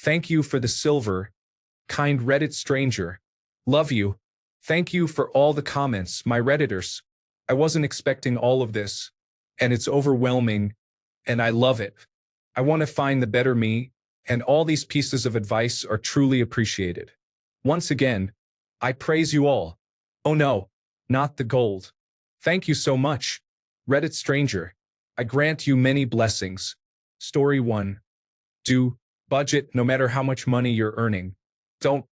Thank you for the silver. Kind Reddit stranger. Love you. Thank you for all the comments, my Redditors. I wasn't expecting all of this, and it's overwhelming, and I love it. I want to find the better me, and all these pieces of advice are truly appreciated. Once again, I praise you all. Oh no, not the gold. Thank you so much, Reddit stranger. I grant you many blessings. Story 1. Do budget no matter how much money you're earning. Don't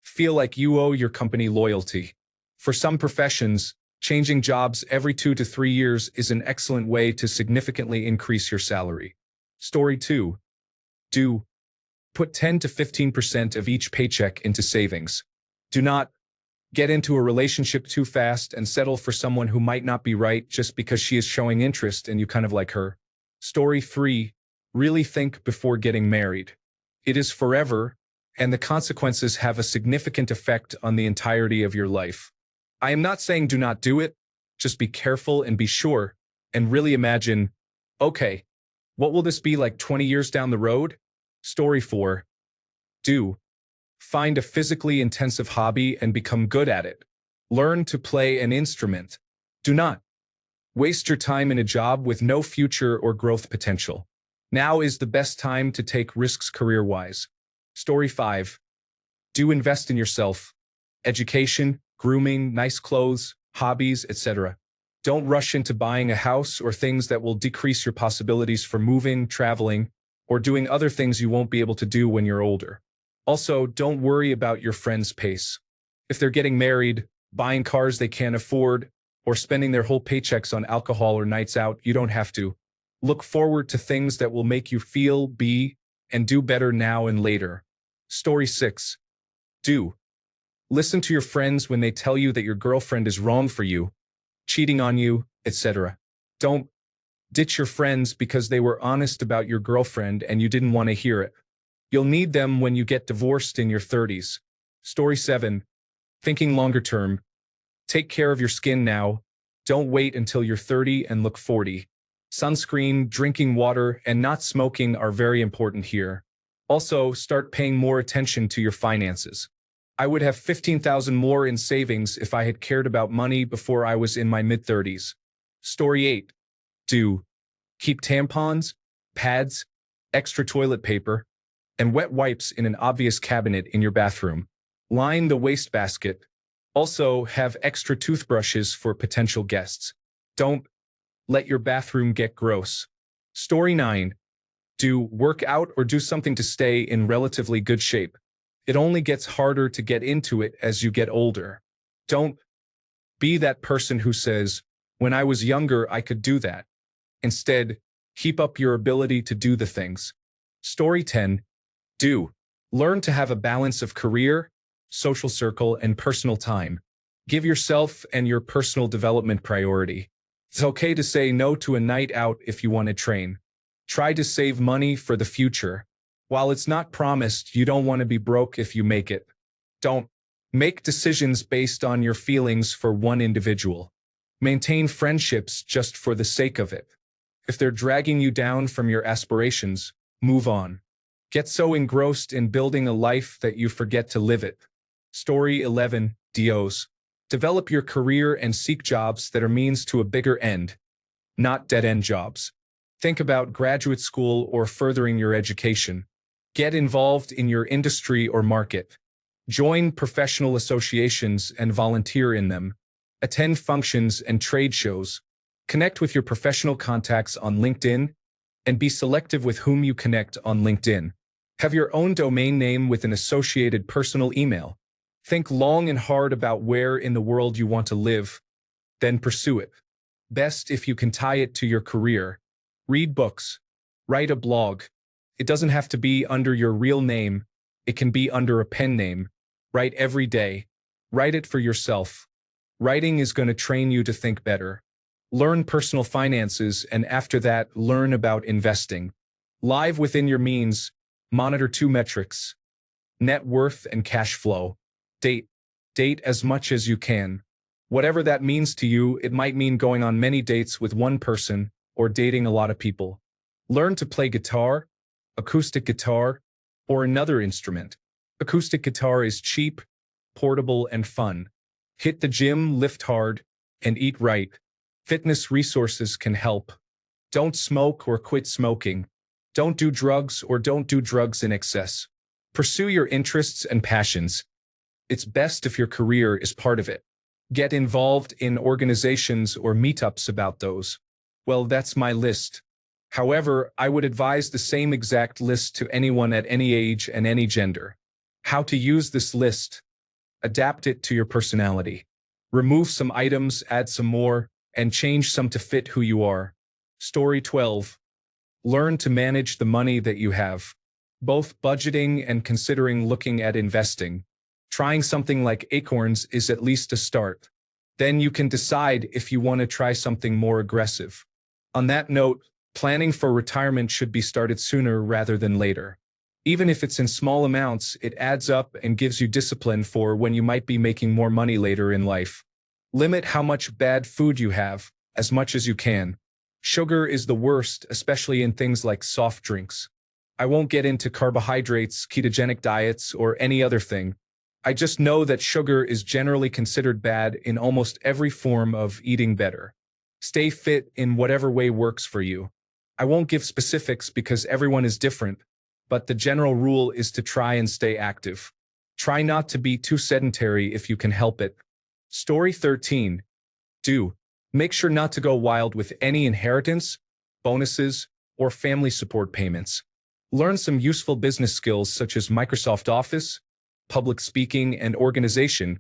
feel like you owe your company loyalty. For some professions, changing jobs every 2 to 3 years is an excellent way to significantly increase your salary. Story 2. Do put 10 to 15% of each paycheck into savings. Do not get into a relationship too fast and settle for someone who might not be right just because she is showing interest and you kind of like her. Story 3. Really think before getting married. It is forever, and the consequences have a significant effect on the entirety of your life. I am not saying do not do it, just be careful and be sure, and really imagine, okay, what will this be like 20 years down the road? Story 4. Do find a physically intensive hobby and become good at it. Learn to play an instrument. Do not waste your time in a job with no future or growth potential. Now is the best time to take risks career-wise. Story 5. Do invest in yourself. Education, grooming, nice clothes, hobbies, etc. Don't rush into buying a house or things that will decrease your possibilities for moving, traveling, or doing other things you won't be able to do when you're older. Also, don't worry about your friends' pace. If they're getting married, buying cars they can't afford, or spending their whole paychecks on alcohol or nights out, you don't have to. Look forward to things that will make you feel, be, and do better now and later. Story 6. Do listen to your friends when they tell you that your girlfriend is wrong for you, cheating on you, etc. Don't ditch your friends because they were honest about your girlfriend and you didn't want to hear it. You'll need them when you get divorced in your 30s. Story 7. Thinking longer term. Take care of your skin now. Don't wait until you're 30 and look 40. Sunscreen, drinking water, and not smoking are very important here. Also, start paying more attention to your finances. I would have 15,000 more in savings if I had cared about money before I was in my mid-30s. Story 8. Do keep tampons, pads, extra toilet paper, and wet wipes in an obvious cabinet in your bathroom. Line the wastebasket. Also, have extra toothbrushes for potential guests. Don't let your bathroom get gross. Story 9. Do work out or do something to stay in relatively good shape. It only gets harder to get into it as you get older. Don't be that person who says, when I was younger, I could do that. Instead, keep up your ability to do the things. Story 10. Do learn to have a balance of career, social circle, and personal time. Give yourself and your personal development priority. It's okay to say no to a night out if you want to train. Try to save money for the future. While it's not promised, you don't want to be broke if you make it. Don't make decisions based on your feelings for one individual. Maintain friendships just for the sake of it. If they're dragging you down from your aspirations, move on. Get so engrossed in building a life that you forget to live it. Story 11. Dos. Develop your career and seek jobs that are means to a bigger end, not dead-end jobs. Think about graduate school or furthering your education. Get involved in your industry or market. Join professional associations and volunteer in them. Attend functions and trade shows. Connect with your professional contacts on LinkedIn, and be selective with whom you connect on LinkedIn. Have your own domain name with an associated personal email. Think long and hard about where in the world you want to live, then pursue it. Best if you can tie it to your career. Read books. Write a blog. It doesn't have to be under your real name. It can be under a pen name. Write every day. Write it for yourself. Writing is going to train you to think better. Learn personal finances, and after that, learn about investing. Live within your means. Monitor 2 metrics: net worth and cash flow. Date as much as you can. Whatever that means to you, it might mean going on many dates with one person or dating a lot of people. Learn to play guitar, acoustic guitar, Or another instrument. Acoustic guitar is cheap, portable, and fun. Hit the gym, lift hard, and eat right. Fitness resources can help. Don't smoke or quit smoking. Don't do drugs or don't do drugs in excess. Pursue your interests and passions. It's best if your career is part of it. Get involved in organizations or meetups about those. Well, that's my list. However, I would advise the same exact list to anyone at any age and any gender. How to use this list. Adapt it to your personality. Remove some items, add some more, and change some to fit who you are. Story 12. Learn to manage the money that you have. Both budgeting and considering looking at investing. Trying something like Acorns is at least a start. Then you can decide if you want to try something more aggressive. On that note, planning for retirement should be started sooner rather than later. Even if it's in small amounts, it adds up and gives you discipline for when you might be making more money later in life. Limit how much bad food you have, as much as you can. Sugar is the worst, especially in things like soft drinks. I won't get into carbohydrates, ketogenic diets, or any other thing. I just know that sugar is generally considered bad in almost every form of eating better. Stay fit in whatever way works for you. I won't give specifics because everyone is different, but the general rule is to try and stay active. Try not to be too sedentary if you can help it. Story 13. Make sure not to go wild with any inheritance, bonuses, or family support payments. Learn some useful business skills such as Microsoft Office, public speaking, and organization,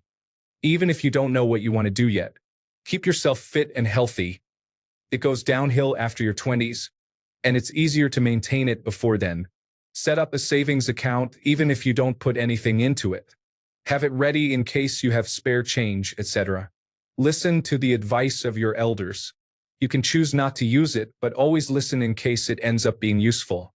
even if you don't know what you want to do yet. Keep yourself fit and healthy. It goes downhill after your 20s, and it's easier to maintain it before then. Set up a savings account even if you don't put anything into it. Have it ready in case you have spare change, etc. Listen to the advice of your elders. You can choose not to use it, but always listen in case it ends up being useful.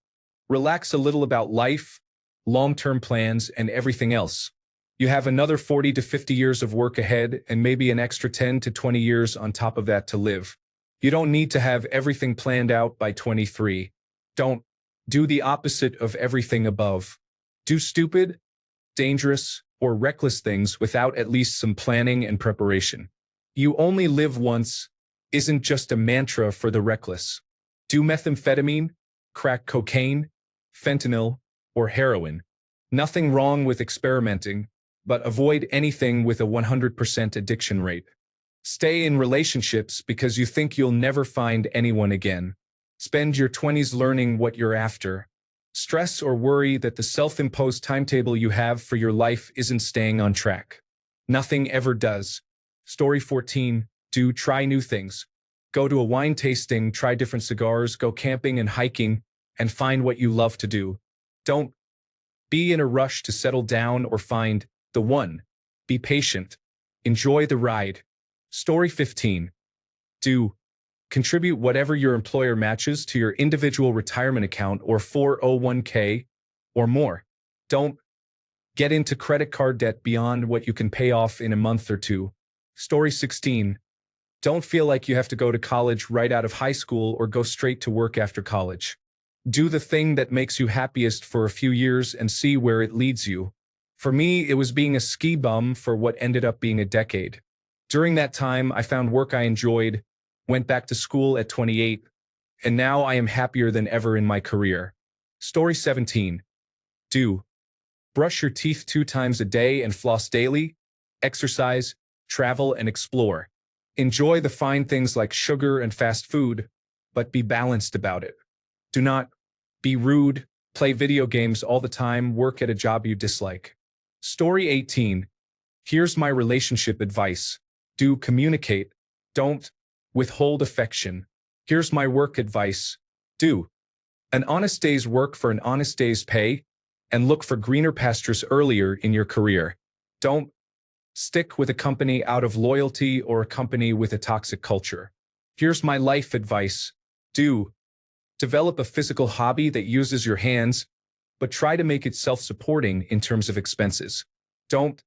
Relax a little about life, long-term plans, and everything else. You have another 40 to 50 years of work ahead and maybe an extra 10 to 20 years on top of that to live. You don't need to have everything planned out by 23. Don't do the opposite of everything above. Do stupid, dangerous, or reckless things without at least some planning and preparation. You only live once isn't just a mantra for the reckless. Do methamphetamine, crack cocaine, fentanyl, or heroin. Nothing wrong with experimenting, but avoid anything with a 100% addiction rate. Stay in relationships because you think you'll never find anyone again. Spend your 20s learning what you're after. Stress or worry that the self-imposed timetable you have for your life isn't staying on track. Nothing ever does. Story 14. Try new things. Go to a wine tasting, try different cigars, go camping and hiking, and find what you love to do. Don't be in a rush to settle down or find the one. Be patient. Enjoy the ride. Story 15. Contribute whatever your employer matches to your individual retirement account or 401k or more. Don't get into credit card debt beyond what you can pay off in a month or two. Story 16. Don't feel like you have to go to college right out of high school or go straight to work after college. Do the thing that makes you happiest for a few years and see where it leads you. For me, it was being a ski bum for what ended up being a decade. During that time, I found work I enjoyed, went back to school at 28, and now I am happier than ever in my career. Story 17. Brush your teeth 2 times a day and floss daily. Exercise, travel, and explore. Enjoy the fine things like sugar and fast food, but be balanced about it. Do not be rude, play video games all the time, work at a job you dislike. Story 18. Here's my relationship advice. Communicate. Don't withhold affection. Here's my work advice. Do an honest day's work for an honest day's pay, and look for greener pastures earlier in your career. Don't stick with a company out of loyalty or a company with a toxic culture. Here's my life advice. Develop a physical hobby that uses your hands, but try to make it self-supporting in terms of expenses. Don't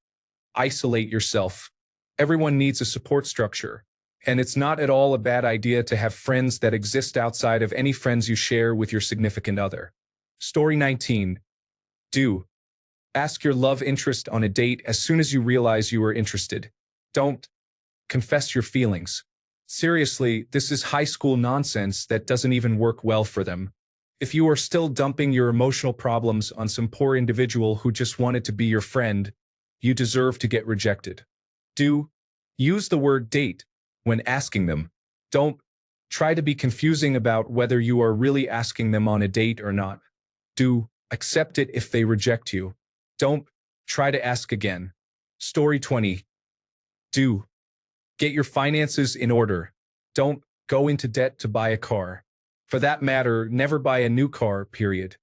isolate yourself. Everyone needs a support structure, and it's not at all a bad idea to have friends that exist outside of any friends you share with your significant other. Story 19. Do. Ask your love interest on a date as soon as you realize you are interested. Don't. Confess your feelings. Seriously, this is high school nonsense that doesn't even work well for them. If you are still dumping your emotional problems on some poor individual who just wanted to be your friend, you deserve to get rejected. Do. Use the word date when asking them. Don't try to be confusing about whether you are really asking them on a date or not. Do. Accept it if they reject you. Don't try to ask again. Story 20. Do. Get your finances in order. Don't go into debt to buy a car. For that matter, never buy a new car, period.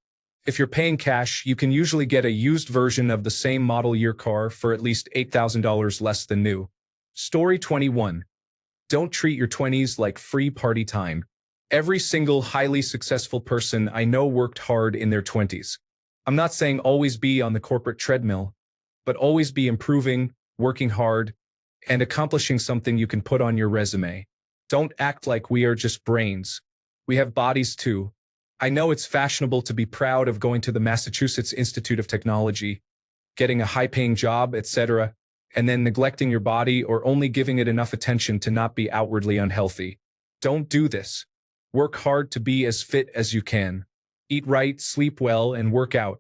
If you're paying cash, you can usually get a used version of the same model year car for at least $8,000 less than new. Story 21. Don't treat your 20s like free party time. Every single highly successful person I know worked hard in their 20s. I'm not saying always be on the corporate treadmill, but always be improving, working hard, and accomplishing something you can put on your resume. Don't act like we are just brains. We have bodies too. I know it's fashionable to be proud of going to the Massachusetts Institute of Technology, getting a high-paying job, etc., and then neglecting your body or only giving it enough attention to not be outwardly unhealthy. Don't do this. Work hard to be as fit as you can. Eat right, sleep well, and work out.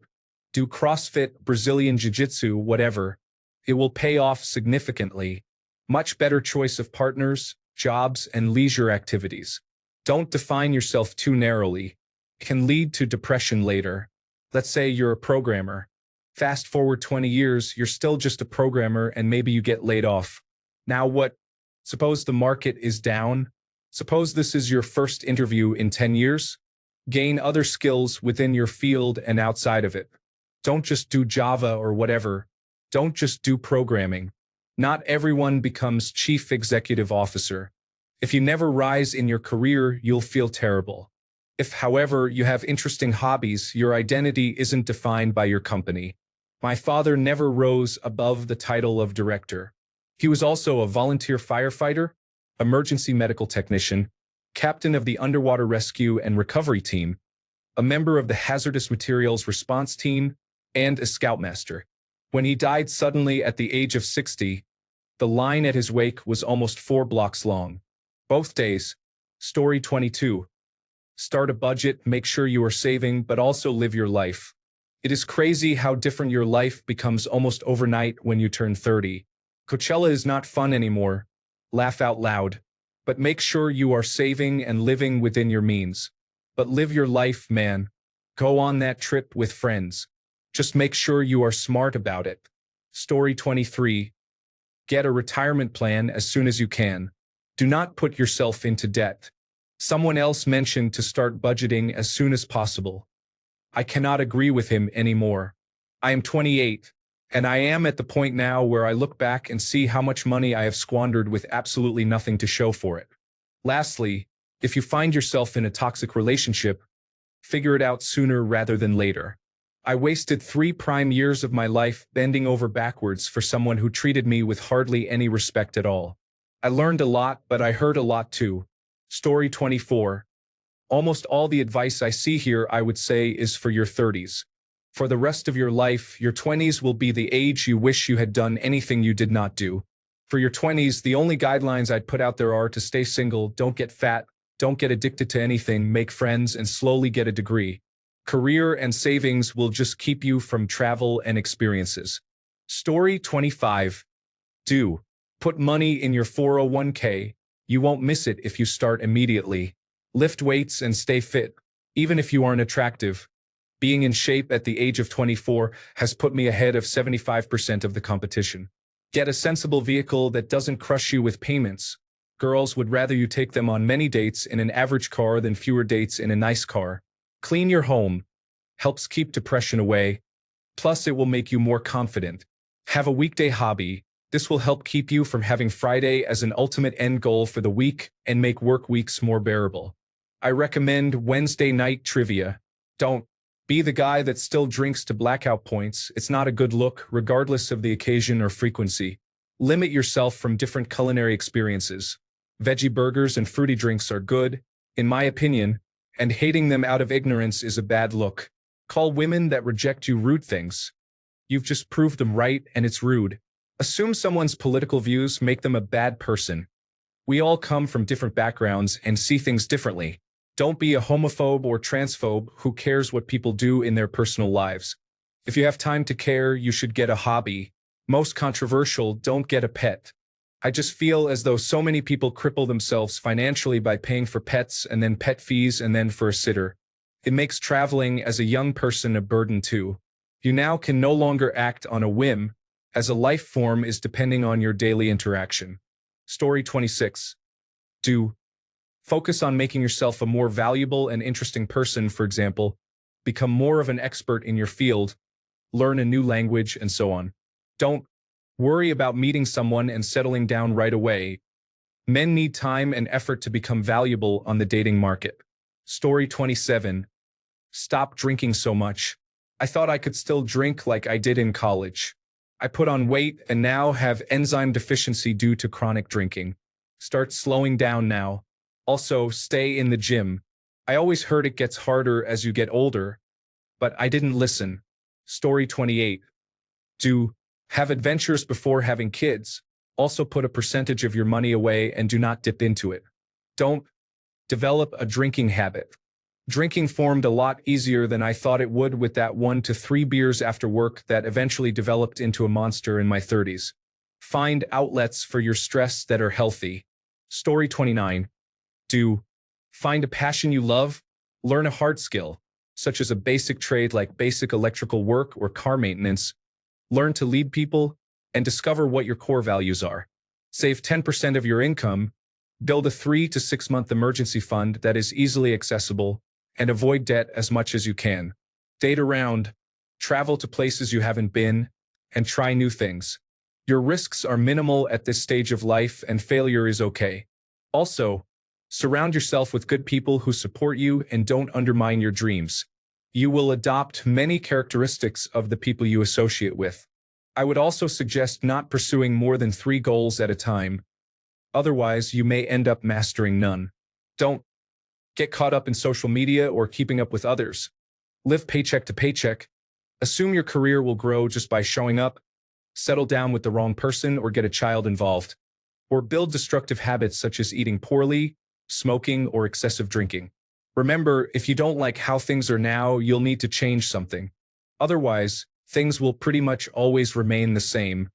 Do CrossFit, Brazilian Jiu-Jitsu, whatever. It will pay off significantly. Much better choice of partners, jobs, and leisure activities. Don't define yourself too narrowly. It can lead to depression later. Let's say you're a programmer. Fast forward 20 years, you're still just a programmer and maybe you get laid off. Now what? Suppose the market is down. Suppose this is your first interview in 10 years. Gain other skills within your field and outside of it. Don't just do Java or whatever. Don't just do programming. Not everyone becomes chief executive officer. If you never rise in your career, you'll feel terrible. If, however, you have interesting hobbies, your identity isn't defined by your company. My father never rose above the title of director. He was also a volunteer firefighter, emergency medical technician, captain of the underwater rescue and recovery team, a member of the hazardous materials response team, and a scoutmaster. When he died suddenly at the age of 60, the line at his wake was almost 4 blocks long. Both days. Story 22. Start a budget, make sure you are saving, but also live your life. It is crazy how different your life becomes almost overnight when you turn 30. Coachella is not fun anymore. Laugh out loud. But make sure you are saving and living within your means. But live your life, man. Go on that trip with friends. Just make sure you are smart about it. Story 23. Get a retirement plan as soon as you can. Do not put yourself into debt. Someone else mentioned to start budgeting as soon as possible. I cannot agree with him anymore. I am 28, and I am at the point now where I look back and see how much money I have squandered with absolutely nothing to show for it. Lastly, if you find yourself in a toxic relationship, figure it out sooner rather than later. I wasted 3 prime years of my life bending over backwards for someone who treated me with hardly any respect at all. I learned a lot, but I hurt a lot too. Story 24. Almost all the advice I see here, I would say, is for your 30s. For the rest of your life, your 20s will be the age you wish you had done anything you did not do. For your 20s, the only guidelines I'd put out there are to stay single, don't get fat, don't get addicted to anything, make friends, and slowly get a degree. Career and savings will just keep you from travel and experiences. Story 25. Do. Put money in your 401k. You won't miss it if you start immediately. Lift weights and stay fit, even if you aren't attractive. Being in shape at the age of 24 has put me ahead of 75% of the competition. Get a sensible vehicle that doesn't crush you with payments. Girls would rather you take them on many dates in an average car than fewer dates in a nice car. Clean your home. Helps keep depression away. Plus, it will make you more confident. Have a weekday hobby. This will help keep you from having Friday as an ultimate end goal for the week and make work weeks more bearable. I recommend Wednesday night trivia. Don't be the guy that still drinks to blackout points. It's not a good look, regardless of the occasion or frequency. Limit yourself from different culinary experiences. Veggie burgers and fruity drinks are good, in my opinion, and hating them out of ignorance is a bad look. Call women that reject you rude things. You've just proved them right and it's rude. Assume someone's political views make them a bad person. We all come from different backgrounds and see things differently. Don't be a homophobe or transphobe who cares what people do in their personal lives. If you have time to care, you should get a hobby. Most controversial, don't get a pet. I just feel as though so many people cripple themselves financially by paying for pets and then pet fees and then for a sitter. It makes traveling as a young person a burden too. You now can no longer act on a whim, as a life form is depending on your daily interaction. Story 26. Do. Focus on making yourself a more valuable and interesting person, for example. Become more of an expert in your field. Learn a new language, and so on. Don't worry about meeting someone and settling down right away. Men need time and effort to become valuable on the dating market. Story 27. Stop drinking so much. I thought I could still drink like I did in college. I put on weight and now have enzyme deficiency due to chronic drinking. Start slowing down now. Also, stay in the gym. I always heard it gets harder as you get older, but I didn't listen. Story 28. Do. Have adventures before having kids. Also put a percentage of your money away and do not dip into it. Don't develop a drinking habit. Drinking formed a lot easier than I thought it would with that 1 to 3 beers after work that eventually developed into a monster in my 30s. Find outlets for your stress that are healthy. Story 29. Do. Find a passion you love. Learn a hard skill, such as a basic trade like basic electrical work or car maintenance. Learn to lead people and discover what your core values are. Save 10% of your income. Build a 3 to 6 month emergency fund that is easily accessible, and avoid debt as much as you can. Date around, travel to places you haven't been, and try new things. Your risks are minimal at this stage of life and failure is okay. Also, surround yourself with good people who support you and don't undermine your dreams. You will adopt many characteristics of the people you associate with. I would also suggest not pursuing more than 3 goals at a time. Otherwise, you may end up mastering none. Don't get caught up in social media or keeping up with others. Live paycheck to paycheck. Assume your career will grow just by showing up. Settle down with the wrong person or get a child involved. Or build destructive habits such as eating poorly, smoking, or excessive drinking. Remember, if you don't like how things are now, you'll need to change something. Otherwise, things will pretty much always remain the same.